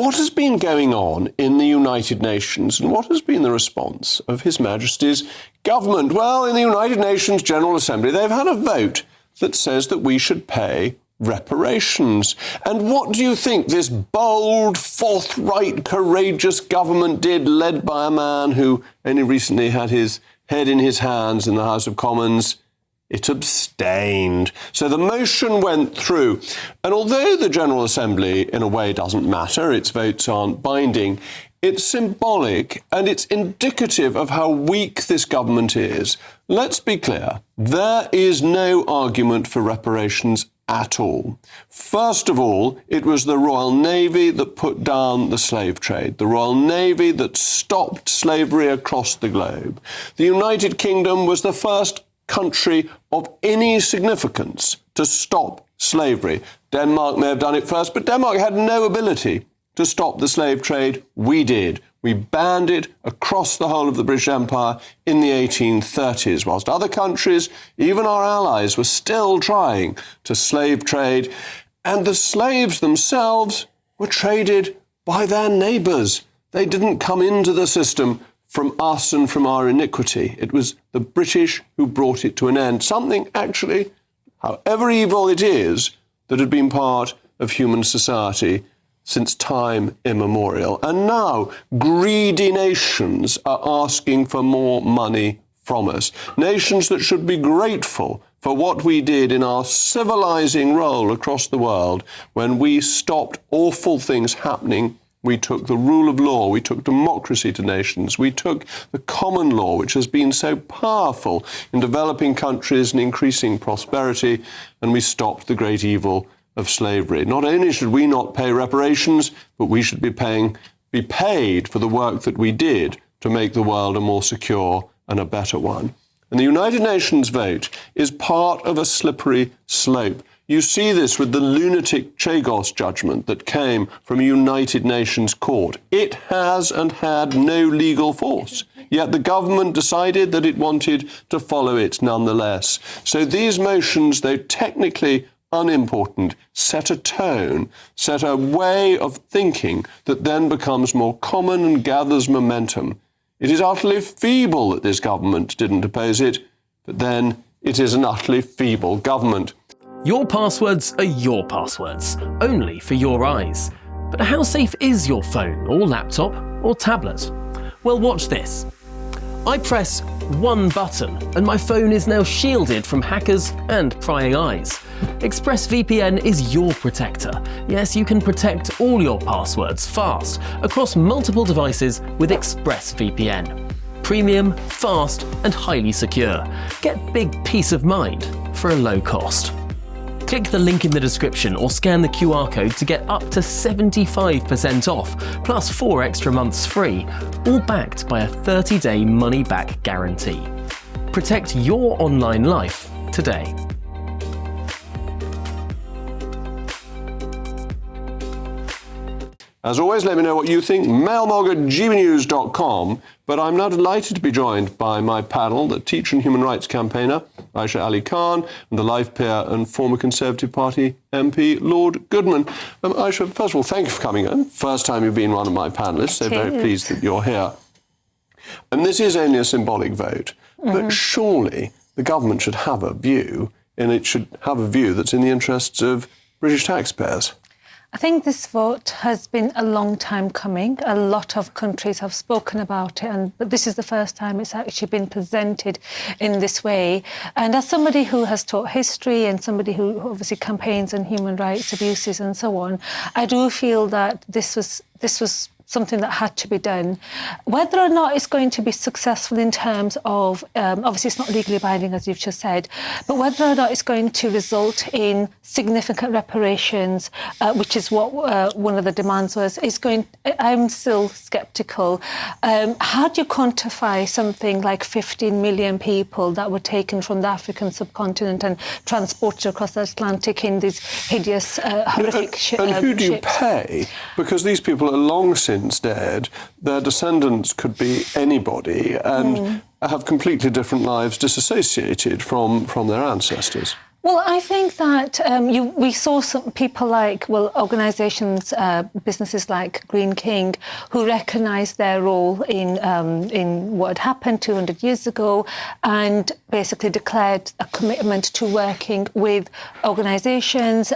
what has been going on in the United Nations and what has been the response of His Majesty's government? Well, in the United Nations General Assembly, they've had a vote that says that we should pay reparations. And what do you think this bold, forthright, courageous government did, led by a man who only recently had his head in his hands in the House of Commons? It abstained. So the motion went through. And although the General Assembly, in a way, doesn't matter, its votes aren't binding, it's symbolic and it's indicative of how weak this government is. Let's be clear, there is no argument for reparations at all. First of all, it was the Royal Navy that put down the slave trade, the Royal Navy that stopped slavery across the globe. The United Kingdom was the first country of any significance to stop slavery. Denmark may have done it first, but Denmark had no ability to stop the slave trade. We did. We banned it across the whole of the British Empire in the 1830s, whilst other countries, even our allies, were still trying to slave trade. And the slaves themselves were traded by their neighbours. They didn't come into the system from us and from our iniquity. It was the British who brought it to an end. Something, actually, however evil it is, that had been part of human society since time immemorial. And now greedy nations are asking for more money from us. Nations that should be grateful for what we did in our civilizing role across the world when we stopped awful things happening. We took the rule of law, we took democracy to nations, we took the common law, which has been so powerful in developing countries and increasing prosperity, and we stopped the great evil of slavery. Not only should we not pay reparations, but we should be paid for the work that we did to make the world a more secure and a better one. And the United Nations vote is part of a slippery slope. You see this with the lunatic Chagos judgment that came from a United Nations court. It has and had no legal force, yet the government decided that it wanted to follow it nonetheless. So these motions, though technically unimportant, set a tone, set a way of thinking that then becomes more common and gathers momentum. It is utterly feeble that this government didn't oppose it, but then it is an utterly feeble government. Your passwords are your passwords, only for your eyes. But how safe is your phone or laptop or tablet? Well, watch this. I press one button and my phone is now shielded from hackers and prying eyes. ExpressVPN is your protector. Yes, you can protect all your passwords fast across multiple devices with ExpressVPN. Premium, fast, and highly secure. Get big peace of mind for a low cost. Click the link in the description or scan the QR code to get up to 75% off, plus 4 extra months free, all backed by a 30-day money-back guarantee. Protect your online life today. As always, let me know what you think, mailmog@gbnews.com. But I'm now delighted to be joined by my panel, the teacher and human rights campaigner, Aisha Ali Khan, and the life peer and former Conservative Party MP Lord Goodman. Aisha, first of all, thank you for coming in. First time you've been one of my panellists, so very pleased that you're here. And this is only a symbolic vote, but surely the government should have a view, and it should have a view that's in the interests of British taxpayers. I think this vote has been a long time coming. A lot of countries have spoken about it, but this is the first time it's actually been presented in this way. And as somebody who has taught history and somebody who obviously campaigns on human rights abuses and so on, I do feel that this was something that had to be done. Whether or not it's going to be successful in terms of, obviously it's not legally binding, as you've just said, but whether or not it's going to result in significant reparations, which is what one of the demands was, I'm still sceptical. How do you quantify something like 15 million people that were taken from the African subcontinent and transported across the Atlantic in these hideous, horrific ships? And who do you pay? Because these people are long since dead. Their descendants could be anybody and have completely different lives disassociated from their ancestors. Well, I think that we saw some people like, organisations, businesses like Green King, who recognised their role in what had happened 200 years ago, and basically declared a commitment to working with organisations,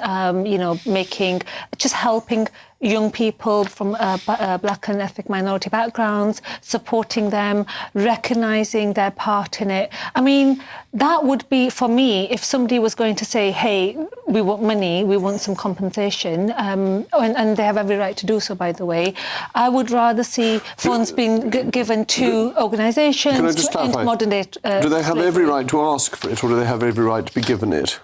helping young people from black and ethnic minority backgrounds, supporting them, recognising their part in it. I mean, that would be, for me, if somebody was going to say, hey, we want money, we want some compensation, and they have every right to do so, by the way, I would rather see funds being given to organisations. Can I just clarify? Modern day do they have every right to ask for it, or do they have every right to be given it?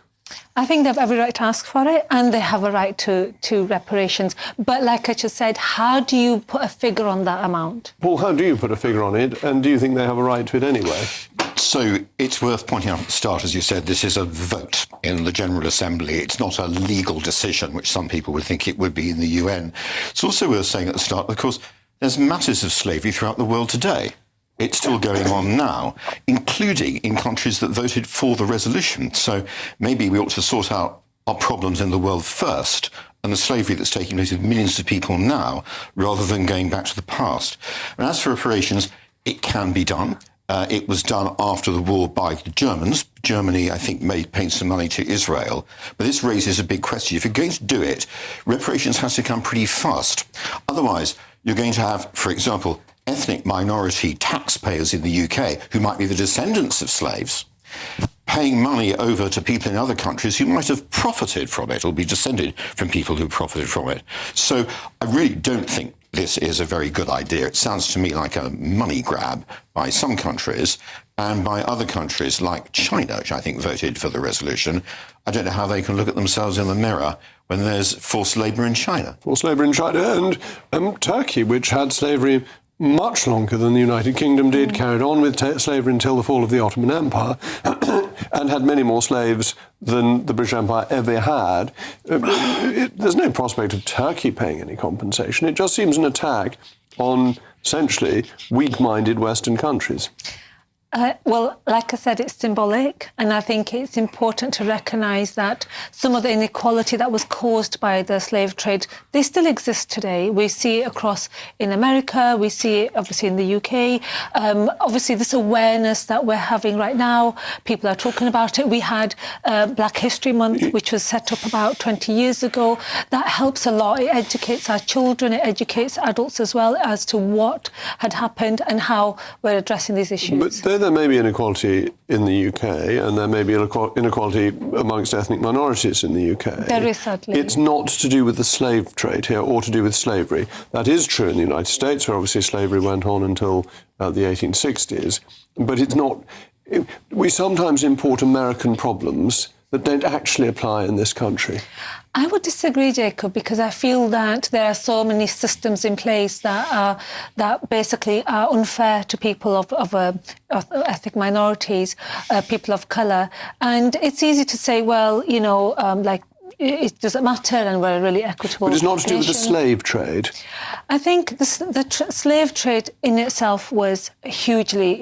I think they have every right to ask for it, and they have a right to reparations. But like I just said, how do you put a figure on that amount? Paul, how do you put a figure on it, and do you think they have a right to it anyway? So it's worth pointing out at the start, as you said, this is a vote in the General Assembly. It's not a legal decision, which some people would think it would be in the UN. It's also worth saying at the start, of course, there's matters of slavery throughout the world today. It's still going on now, including in countries that voted for the resolution. So maybe we ought to sort out our problems in the world first, and the slavery that's taking place with millions of people now, rather than going back to the past. And as for reparations, it can be done. It was done after the war by the Germans. Germany, I think, paid some money to Israel. But this raises a big question. If you're going to do it, reparations has to come pretty fast. Otherwise, you're going to have, for example, ethnic minority taxpayers in the UK, who might be the descendants of slaves, paying money over to people in other countries who might have profited from it or be descended from people who profited from it. So I really don't think this is a very good idea. It sounds to me like a money grab by some countries, and by other countries like China, which I think voted for the resolution. I don't know how they can look at themselves in the mirror when there's forced labour in China. Forced labour in China, and Turkey, which had slavery much longer than the United Kingdom did, carried on with slavery until the fall of the Ottoman Empire, and had many more slaves than the British Empire ever had. There's no prospect of Turkey paying any compensation. It just seems an attack on, essentially, weak-minded Western countries. Well, like I said, it's symbolic, and I think it's important to recognise that some of the inequality that was caused by the slave trade, they still exist today. We see it across in America, we see it obviously in the UK. Obviously, this awareness that we're having right now, people are talking about it. We had Black History Month, which was set up about 20 years ago. That helps a lot. It educates our children, it educates adults as well as to what had happened and how we're addressing these issues. But there may be inequality in the UK, and there may be inequality amongst ethnic minorities in the UK. There is, sadly. It's not to do with the slave trade here or to do with slavery. That is true in the United States, where obviously slavery went on until the 1860s. But it's not... We sometimes import American problems that don't actually apply in this country. I would disagree, Jacob, because I feel that there are so many systems in place that basically are unfair to people of ethnic minorities, people of colour. And it's easy to say, well, it doesn't matter and we're a really equitable But it's not to do with the nation. slave trade. I think the slave trade in itself was hugely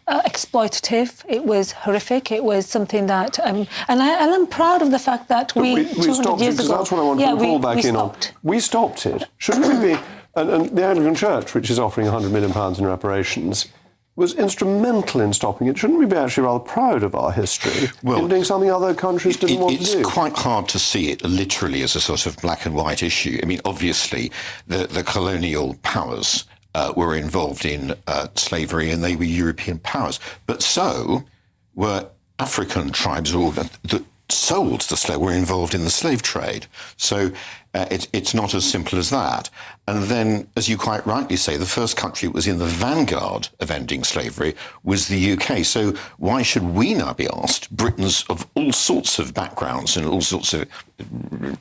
exploitative. It was horrific. It was something that... and I'm proud of the fact that we 200 stopped years it, because ago... that's what I want to pull back in on. stopped. We stopped it. Shouldn't we be... And the Anglican Church, which is offering £100 million in reparations, was instrumental in stopping it. Shouldn't we be actually rather proud of our history in doing something other countries didn't want to do? It's quite hard to see it literally as a sort of black and white issue. I mean, obviously, the colonial powers were involved in slavery, and they were European powers. But so were African tribes that sold the slave, were involved in the slave trade. So it's not as simple as that. And then, as you quite rightly say, the first country that was in the vanguard of ending slavery was the UK. So why should we now be asked, Britons of all sorts of backgrounds and all sorts of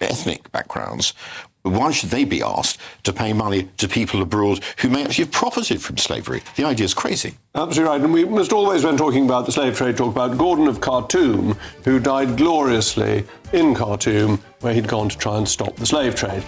ethnic backgrounds, why should they be asked to pay money to people abroad who may actually have profited from slavery? The idea is crazy. Absolutely right. And we must always, when talking about the slave trade, talk about Gordon of Khartoum, who died gloriously in Khartoum, where he'd gone to try and stop the slave trade.